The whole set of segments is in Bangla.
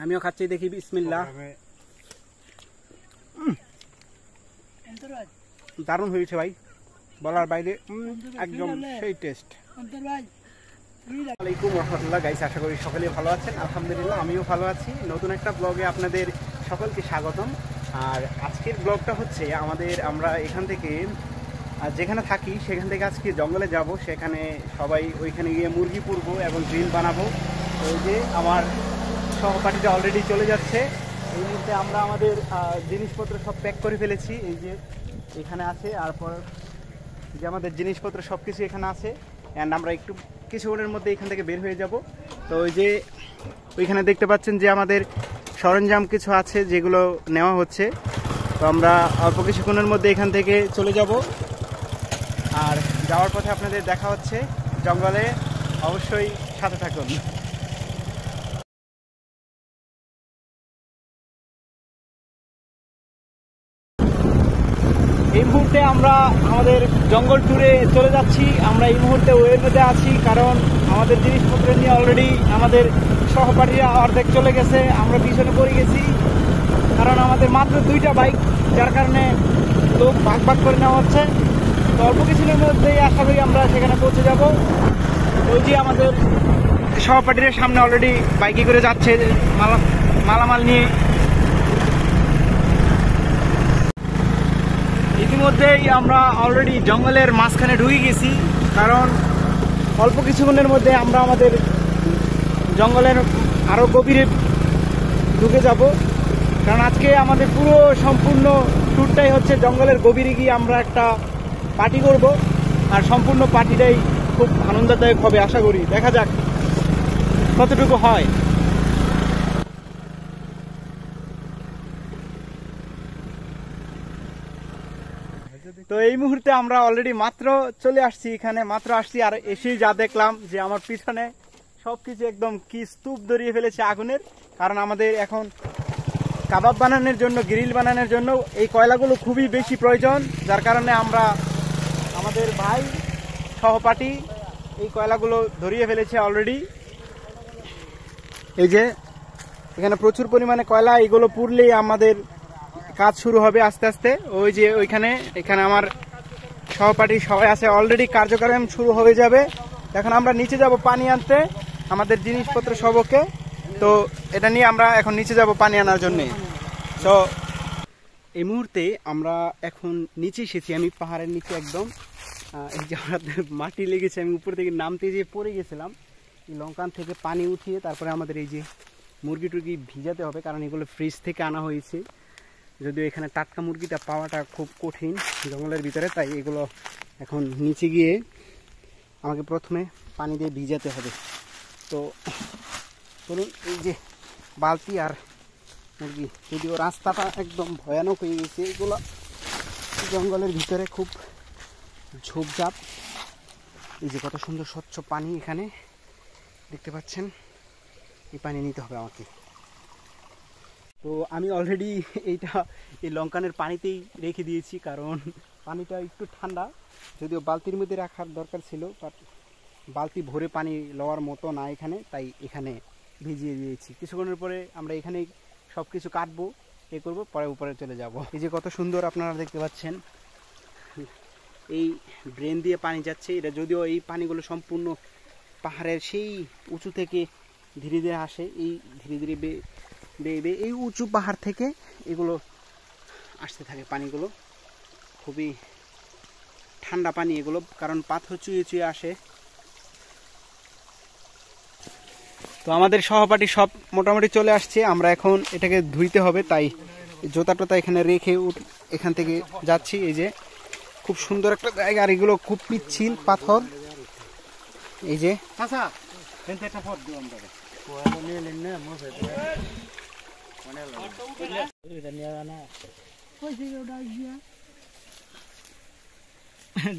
আমিও খাচ্ছি, দেখি বিসমিল্লাহ। দারুণ হয়েছে ভাই, বলার বাইরে, একদম সেই টেস্ট। আসসালামু আলাইকুম রহমতুল্লাহ গাইস, আশা করি সকলেই ভালো আছেন। আলহামদুলিল্লাহ আমিও ভালো আছি। নতুন একটা ব্লগে আপনাদের সকলকে স্বাগতম। আর আজকের ব্লগটা হচ্ছে আমরা এখান থেকে যেখানে থাকি সেখান থেকে আজকে জঙ্গলে যাব, সেখানে সবাই ওইখানে গিয়ে মুরগি পুরবো এবং গ্রিল বানাবো। ওই যে আমার সহপাঠীটা অলরেডি চলে যাচ্ছে। এই মুহূর্তে আমরা আমাদের জিনিসপত্র সব প্যাক করে ফেলেছি, এই যে এখানে আছে। তারপর যে আমাদের জিনিসপত্র সব কিছু এখানে আছে, অ্যান্ড আমরা একটু কিছুক্ষণের মধ্যে এখান থেকে বের হয়ে যাব। তো ওই যে ওইখানে দেখতে পাচ্ছেন যে আমাদের সরঞ্জাম কিছু আছে যেগুলো নেওয়া হচ্ছে। তো আমরা অল্প কিছুক্ষণের মধ্যে এখান থেকে চলে যাব। আর যাওয়ার পথে আপনাদের দেখা হচ্ছে জঙ্গলে, অবশ্যই সাথে থাকুন। এই মুহূর্তে আমরা আমাদের জঙ্গল ট্যুরে চলে যাচ্ছি। আমরা এই মুহূর্তে ওয়েতে আছি, কারণ আমাদের জিনিসপত্র নিয়ে অলরেডি আমাদের সহপাঠীরা অর্ধেক চলে গেছে, আমরা পিছনে পড়ে গেছি। কারণ আমাদের মাত্র 2টা বাইক, যার কারণে লোক ভাগ ভাগ করে নেওয়া হচ্ছে। তো অল্প কিছুদিনের মধ্যেই আশা করি আমরা সেখানে পৌঁছে যাব। ওই যে আমাদের সহপাঠীরা সামনে অলরেডি বাইকে করে যাচ্ছে মালামাল নিয়ে। ইতিমধ্যেই আমরা অলরেডি জঙ্গলের মাঝখানে ঢুকে গেছি, কারণ অল্প কিছুক্ষণের মধ্যে আমরা আমাদের জঙ্গলের আরও গভীরে ঢুকে যাব। কারণ আজকে আমাদের পুরো সম্পূর্ণ ট্যুরটাই হচ্ছে জঙ্গলের গভীরে গিয়ে আমরা একটা পার্টি করব। আর সম্পূর্ণ পার্টিটাই খুব আনন্দদায়ক হবে আশা করি। দেখা যাক কতটুকু হয়। তো এই মুহূর্তে আমরা অলরেডি মাত্র চলে আসছি, এখানে মাত্র আসছি। আর এসেই যা দেখলাম যে আমার পিছনে সবকিছু একদম কি স্তূপ ধরিয়ে ফেলেছে আগুনের। কারণ আমাদের এখন কাবাব বানানোর জন্য, গ্রিল বানানোর জন্য এই কয়লাগুলো খুবই বেশি প্রয়োজন, যার কারণে আমরা আমাদের ভাই সহপাঠী এই কয়লাগুলো ধরিয়ে ফেলেছে অলরেডি। এই যে এখানে প্রচুর পরিমাণে কয়লা, এগুলো পুড়লেই আমাদের কাজ শুরু হবে আস্তে আস্তে। ওই যে এখানে আমার সহপাঠী সবাই আছে, অলরেডি কার্যক্রম শুরু হয়ে যাবে। এখন আমরা নিচে যাব পানি আনতে আমাদের জিনিসপত্র সবকে। তো এটা নিয়ে আমরা এখন নিচে যাব পানি আনার জন্য। তো এই মুহূর্তে আমরা এখন নিচে এসেছি, আমি পাহাড়ের নিচে একদম। এই যে মাটি লেগেছে, আমি উপর থেকে নামতে যেয়ে পড়ে গেছিলাম। লঙ্কান থেকে পানি উঠিয়ে তারপরে আমাদের এই যে মুরগি টুরগি ভিজাতে হবে, কারণ এগুলো ফ্রিজ থেকে আনা হয়েছে। যদিও এখানে টাটকা মুরগিটা পাওয়াটা খুব কঠিন জঙ্গলের ভিতরে, তাই এগুলো এখন নিচে গিয়ে আমাকে প্রথমে পানি দিয়ে ভিজাতে হবে। তো ধরুন এই যে বালতি আর মুরগি, যদিও রাস্তাটা একদম ভয়ানক হয়ে গেছে, এগুলো জঙ্গলের ভিতরে খুব ঝোপঝাপ। এই যে কত সুন্দর স্বচ্ছ পানি এখানে দেখতে পাচ্ছেন, এই পানি নিতে হবে আমাকে। তো আমি অলরেডি এই লঙ্কানের পানিতেই রেখে দিয়েছি, কারণ পানিটা একটু ঠান্ডা। যদিও বালতির মধ্যে রাখার দরকার ছিল, বাট বালতি ভরে পানি লওয়ার মতো না এখানে, তাই এখানে ভিজিয়ে দিয়েছি। কিছুক্ষণের পরে আমরা এখানে সব কিছু কাটবো, করবো, পরে উপরে চলে যাব। এই যে কত সুন্দর আপনারা দেখতে পাচ্ছেন, এই ড্রেন দিয়ে পানি যাচ্ছে। এটা যদিও এই পানিগুলো সম্পূর্ণ পাহাড়ের সেই উঁচু থেকে ধীরে ধীরে আসে, এই ধীরে ধীরে বেয়ে এই উঁচু পাহাড় থেকে এগুলো আসতে থাকে পানিগুলো। খুবই ঠান্ডা পানি এগুলো, কারণ পাথর চুয়ে চুয়ে আসে। তো আমাদের সহপাঠী সব মোটামুটি চলে আসছে, আমরা এখন এটাকে ধুইতে হবে, তাই জোতা টোতা এখানে রেখে এখান থেকে যাচ্ছি। এই যে খুব সুন্দর একটা জায়গা, আর এগুলো খুব পিচ্ছিল পাথর। এই যে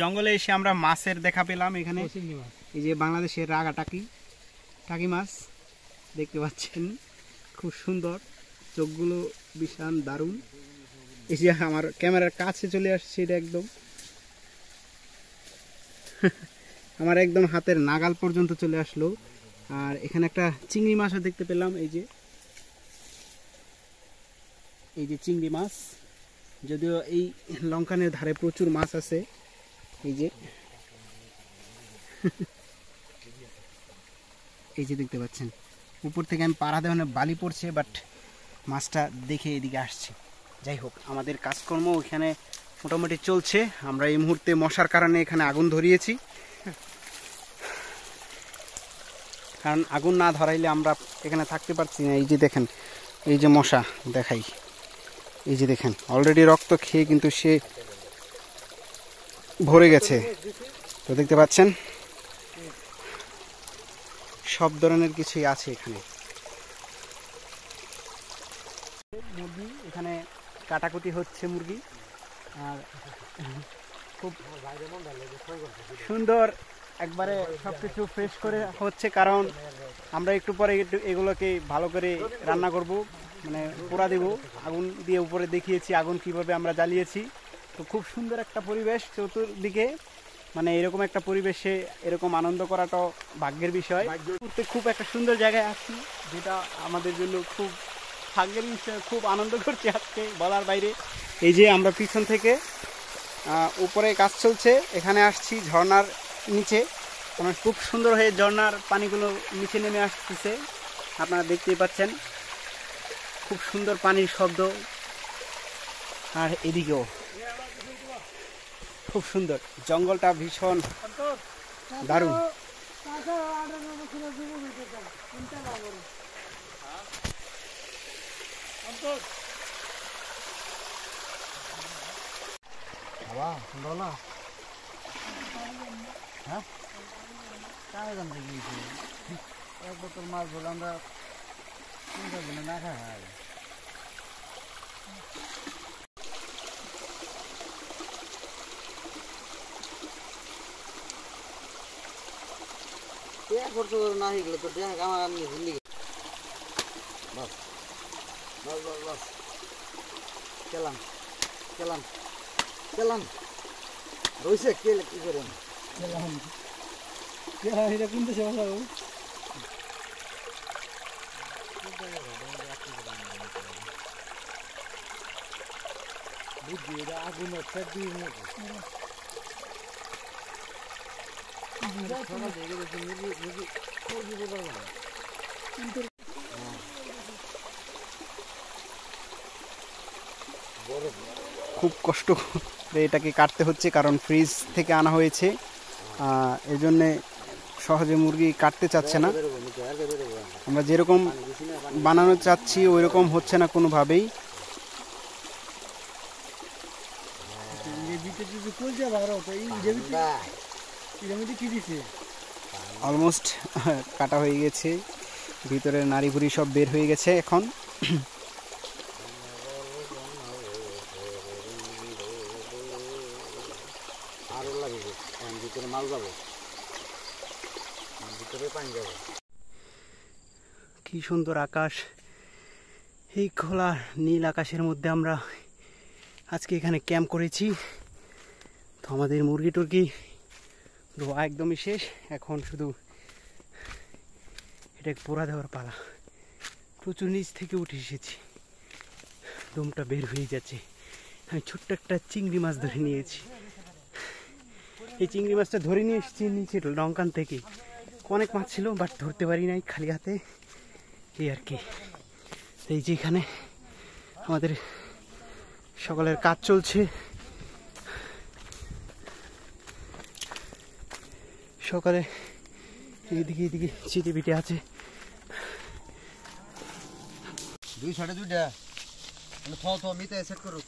জঙ্গলে এসে আমরা মাছের দেখা পেলাম এখানে। এই যে বাংলাদেশের রাগা টাকি মাছ দেখতে পাচ্ছেন, খুব সুন্দর, চোখগুলো বিশাল দারুণ। এই যে আমার ক্যামেরার কাছে চলে আসছে, এটা একদম আমার একদম হাতের নাগাল পর্যন্ত চলে আসলো। আর এখানে একটা চিংড়ি মাছও দেখতে পেলাম, এই যে এই যে চিংড়ি মাছ, যদিও এই লঙ্কানের ধারে প্রচুর মাছ আছে। এই যে এই যে দেখতে পাচ্ছেন, উপর থেকে আমি পাড়া দেওয়ানো বালি পড়ছে, বাট মাছটা দেখে এদিকে আসছে। যাই হোক, আমাদের কাজকর্ম ওইখানে মোটামুটি চলছে। আমরা এই মুহূর্তে মশার কারণে এখানে আগুন ধরিয়েছি, কারণ আগুন না ধরাইলে আমরা এখানে থাকতে পারছি না। এই যে দেখেন, এই যে মশা দেখাই, এই যে দেখেন অলরেডি রক্ত খেয়ে কিন্তু সে ভরে গেছে। তো দেখতে পাচ্ছেন সব ধরনের কিছুই আছে এখানে। মুরগি এখানে কাটাকুটি হচ্ছে মুরগি, আর খুব সুন্দর একবারে সবকিছু ফ্রেশ করে হচ্ছে, কারণ আমরা একটু পরে এগুলোকে ভালো করে রান্না করব, মানে পোড়া দেব। আগুন দিয়ে উপরে দেখিয়েছি আগুন কিভাবে আমরা জ্বালিয়েছি। তো খুব সুন্দর একটা পরিবেশ চতুর্দিকে, মানে এরকম একটা পরিবেশে এরকম আনন্দ করাটাও ভাগ্যের বিষয়। খুব একটা সুন্দর জায়গায় আছি, যেটা আমাদের জন্য খুব ভাগ্যের বিষয়। খুব আনন্দ করছি আজকে বলার বাইরে। এই যে আমরা পিছন থেকে উপরে কাজ চলছে, এখানে আসছি ঝর্ণার নিচে। আমার খুব সুন্দর হয়ে ঝর্ণার পানিগুলো নিচে নেমে আসতেছে, আপনারা দেখতেই পাচ্ছেন। খুব সুন্দর পানির শব্দ, আর এদিকেও খুব সুন্দর। জঙ্গলটা ভীষণ দারুণ। এক বোতল মাছ বলে আমরা না খাই। না হয়ে গেলে তো আমার আমি ভুলি। বাস বাস বাস বাস, কেলাম কেলাম কেলাম রয়েছে। কে কি করেন কেলাম কেলাম, এটা কিনতে সে ভালো বুদ্ধি। এটা আগুন হচ্ছে দিয়ে খুব কষ্ট করে এটাকে কাটতে হচ্ছে, কারণ ফ্রিজ থেকে আনা হয়েছে, এর জন্যে সহজে মুরগি কাটতে চাচ্ছে না। আমরা যেরকম বানানো চাচ্ছি ওই রকম হচ্ছে না কোনোভাবেই। অলমোস্ট কাটা হয়ে গেছে, ভিতরের নাড়ি ভুড়ি সব বের হয়ে গেছে এখন। কি সুন্দর আকাশ, এই খোলা নীল আকাশের মধ্যে আমরা আজকে এখানে ক্যাম্প করেছি। তো আমাদের মুরগি টুরগি ধোয়া একদমই শেষ, এখন শুধু এটা পোড়া দেওয়ার পালা। প্রচুর নিচ থেকে উঠে এসেছি, দমটা বের হয়ে যাচ্ছে। আমি ছোট্ট একটা চিংড়ি মাছ ধরে নিয়েছি। এই চিংড়ি মাছটা ধরে নিয়ে এসেছি নিচে লঙ্কান থেকে। অনেক মাছ ছিল, বাট ধরতে পারি নাই খালি হাতে, এই আর কি। এই যে এখানে আমাদের সকালের কাজ চলছে। সকালে এইদিকে এইদিকে চিটে পিটে আছে।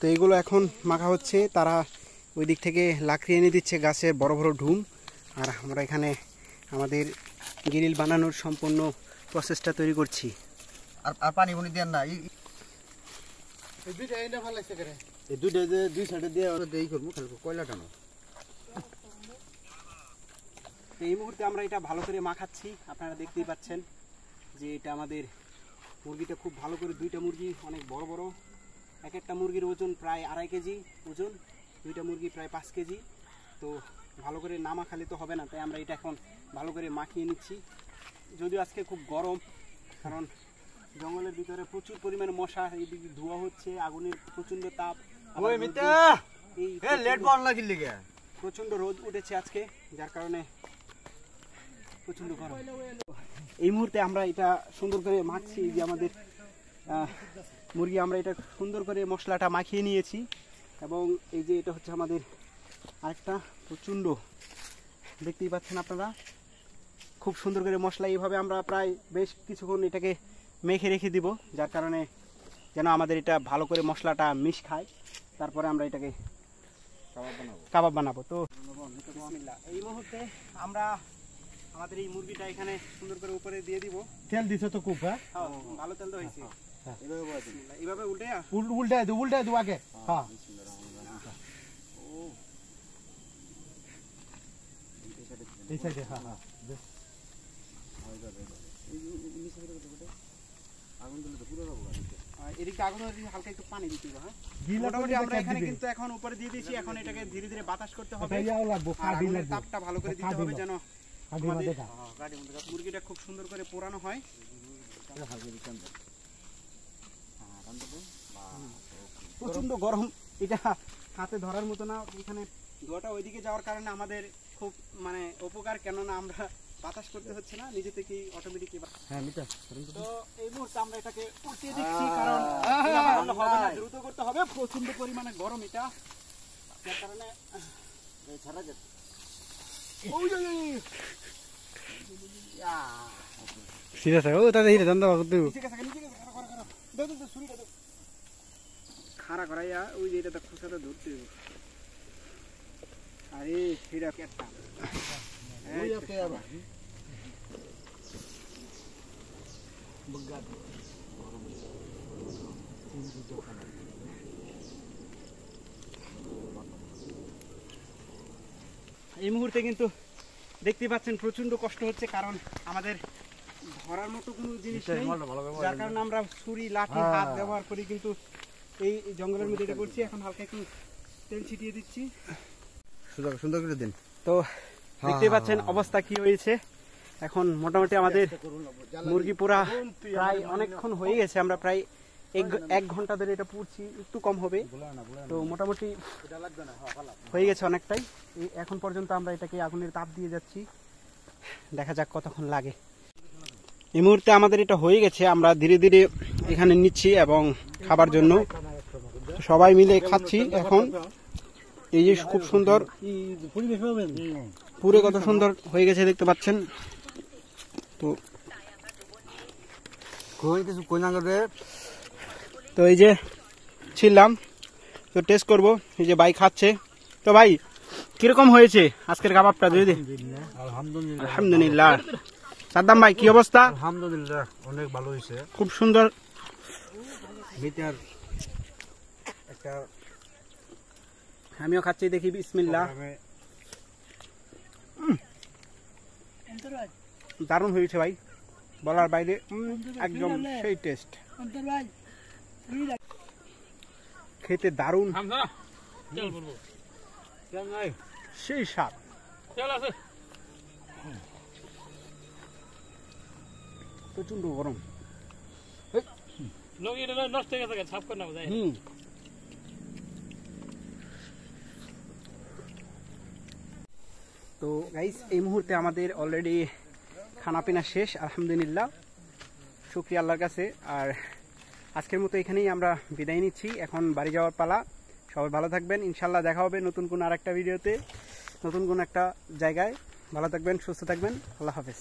তো এগুলো এখন মাখা হচ্ছে, তারা ওই দিক থেকে লাকড়ি এনে দিচ্ছে গাছের বড় বড় ঢুম, আর আমরা এখানে আমাদের গ্রিল বানানোর সম্পূর্ণ প্রসেসটা তৈরি করছি। আর পানি বনি দেন না, দুই সাইডে দিয়ে করবো কয়লা টানো। এই মুহূর্তে আমরা এটা ভালো করে মাখাচ্ছি, আপনারা দেখতেই পাচ্ছেন যে এটা আমাদের মুরগিটা খুব ভালো করে, দুইটা মুরগি অনেক বড় বড়, এক একটা মুরগির ওজন প্রায় 2.5 কেজি ওজন, দুইটা মুরগি প্রায় 5 কেজি। তো ভালো করে না মাখালে তো হবে না, তাই আমরা এটা এখন ভালো করে মাখিয়ে নিচ্ছি। যদিও আজকে খুব গরম, কারণ জঙ্গলের ভিতরে প্রচুর পরিমাণে মশা, এইদিকে ধোঁয়া হচ্ছে, আগুনের প্রচন্ড তাপ। প্রচন্ড রোদ উঠেছে আজকে, যার কারণে প্রচন্ড গরম। এই মুহূর্তে আমরা এটা সুন্দর করে মাখছি, যে আমাদের মুরগি, আমরা এটা সুন্দর করে মশলাটা মাখিয়ে নিয়েছি। এবং এই যে এটা হচ্ছে আমাদের আরেকটা প্রচন্ড, দেখতেই পাচ্ছেন আপনারা, খুব সুন্দর করে মশলা। এইভাবে আমরা প্রায় বেশ কিছুক্ষণ এটাকে মেখে রেখে দিব, যার কারণে যেন আমাদের এটা ভালো করে মশলাটা মিশ খায়। তারপরে আমরা এটাকে কাবাব বানাবো। তো এই মুহূর্তে আমরা আমাদের এই মুরগিটা এখানে সুন্দর করে উপরে দিয়ে দিব। তেল দিছে তো খুব, হ্যাঁ ভালো তেল তো হয়েছে। এইভাবে উল্টায় দু আগে। হ্যাঁ এই সাইডে, হ্যাঁ হ্যাঁ এদিকে আগুন হালকা একটু পানি দিতে হবে। মোটামুটি আমরা এখানে কিন্তু এখন উপরে দিয়ে দিয়েছি। এখন এটাকে ধীরে ধীরে বাতাস করতে হবে, তাপটা ভালো করে দিতে হবে যেন মুরগিটা খুব সুন্দর করে পোড়ানো হয়। প্রচন্ড গরম, এটা হাতে ধরার মতো না। এখানে ধোঁয়াটা ওইদিকে যাওয়ার কারণে আমাদের খুব মানে উপকার, কেননা আমরা বাতাস করতে হচ্ছে না, নিজে থেকেই অটোমেটিকলি। তো এই মুহূর্তে আমরা এটাকে উল্টিয়ে দিচ্ছি, কারণ দ্রুত করতে হবে, প্রচন্ড পরিমাণে গরম এটা, যার কারণে খাড়া করাইয়া ওই যে এটা খোসাটা ধরতে হবে। আরে সেটা একটা এই মুহূর্তে কিন্তু দেখতে পাচ্ছেন প্রচন্ড কষ্ট হচ্ছে, কারণ আমাদের ধরার মতো কোনো জিনিস নেই, যার কারণে আমরা ছুরি, লাঠি, হাত ব্যবহার করি, কিন্তু এই জঙ্গলের মধ্যে এটা করছি। এখন হালকা একটু তেল ছিটিয়ে দিচ্ছি, সুন্দর করে দিন। তো দেখতে পাচ্ছেন অবস্থা কি হয়েছে। এখন মোটামুটি আমাদের মুরগি পোড়া প্রায় অনেকক্ষণ হয়ে গেছে, আমরা প্রায় এক ঘন্টা ধরে এটা পুড়ছি, একটু কম হবে। তো মোটামুটি হয়ে গেছে অনেকটাই। এখন পর্যন্ত আমরা এটাকে আগুনের তাপ দিয়ে যাচ্ছি, দেখা যাক কতক্ষণ লাগে। এই মুহূর্তে আমাদের এটা হয়ে গেছে, আমরা ধীরে ধীরে এখানে নিচ্ছি এবং খাবার জন্য সবাই মিলে খাচ্ছি। এখন এই যে খুব সুন্দর পুরো কত সুন্দর হয়ে গেছে দেখতে পাচ্ছেন। তো এই যে ছিলাম, তো টেস্ট করব। এই যে ভাই খাচ্ছে। তো ভাই কিরকম হয়েছে আজকের কাবাবটা? দিদি আলহামদুলিল্লাহ। সাদ্দাম ভাই কি অবস্থা? আলহামদুলিল্লাহ অনেক ভালো হয়েছে, খুব সুন্দর। আমিও খাচ্ছি, দেখি বিসমিল্লাহ। দারুণ হয়েছে ভাই, বলার বাইরে, একদম সেই টেস্ট, খেতে দারুণ, সেই স্বাদ। প্রচন্ড গরম। তো গাইস এই মুহূর্তে আমাদের অলরেডি খানা পিনা শেষ, আলহামদুলিল্লাহ, শুকরিয়া আল্লাহর কাছে। আর আজকের মতো এখানেই আমরা বিদায় নিচ্ছি, এখন বাড়ি যাওয়ার পালা। সবাই ভালো থাকবেন, ইনশাল্লাহ দেখা হবে নতুন কোনো আরেকটা ভিডিওতে, নতুন কোনো একটা জায়গায়। ভালো থাকবেন, সুস্থ থাকবেন, আল্লাহ হাফেজ।